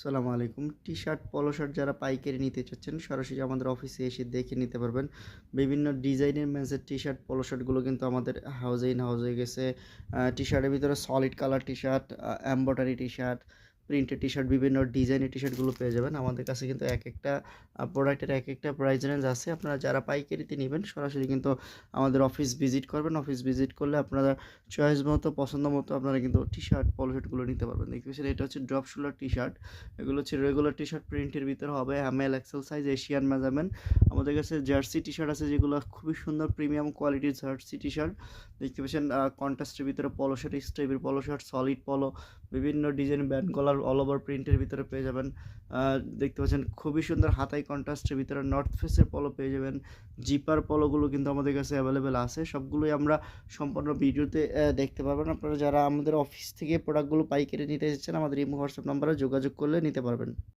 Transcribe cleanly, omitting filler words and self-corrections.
আসসালামু আলাইকুম। টি-শার্ট, পলো শার্ট যারা পাইকারি নিতে চাচ্ছেন সরাসরি আমাদের অফিসে এসে দেখে নিতে পারবেন। বিভিন্ন ডিজাইনের ম্যাচের টি-শার্ট, পলো শার্টগুলো কিন্তু আমাদের হাউজে ইন হাউস হয়ে গেছে। টি-শার্টের ভিতরে solid colour T-shirt, embroidery T-shirt, printed T-shirt, বিভিন্ন ডিজাইনের টি-শার্টগুলো পেয়ে যাবেন। আমাদের কাছে কিন্তু একেকটা প্রোডাক্টের একেকটা প্রাইস রেঞ্জ আছে। আপনারা যারা পাইকারিতে নিবেন সরাসরি কিন্তু আমাদের অফিস ভিজিট করবেন। অফিস ভিজিট করলে আপনারা চয়েস মতো, পছন্দ মতো আপনারা কিন্তু টি-শার্ট, পলো শার্টগুলো নিতে পারবেন। দেখতেছেন এটা হচ্ছে ড্রপ শোল্ডার টি-শার্ট। এগুলো হচ্ছে রেগুলার টি-শার্ট প্রিন্টের ভিতরে হবে ML XL size Asian measurement. আমাদের কাছে জার্সি টি-শার্ট আছে যেগুলো খুবই সুন্দর প্রিমিয়াম কোয়ালিটির জার্সি টি-শার্ট। দেখতে পাচ্ছেন কন্ট্রাস্টের ভিতরে পলো শার্ট, স্ট্রাইপের পলো শার্ট, সলিড পলো, বিভিন্ন design band collar all over প্রিন্টের ভিতরে পেয়ে যাবেন। দেখতে পাচ্ছেন খুবই সুন্দর হাতায় কন্ট্রাস্টের ভিতরে নর্থ ফেসের পলো পেয়ে যাবেন। জিপার পলোগুলো কিন্তু আমাদের কাছে অ্যাভেলেবেল আছে। সবগুলোই আমরা সম্পূর্ণ ভিডিওতে দেখতে পারবেন। আপনারা যারা আমাদের অফিস থেকে প্রোডাক্টগুলো পাইকারি নিতে এসেছেন আমাদের ইমো হোয়াটসঅ্যাপ নাম্বারে যোগাযোগ করলে নিতে পারবেন।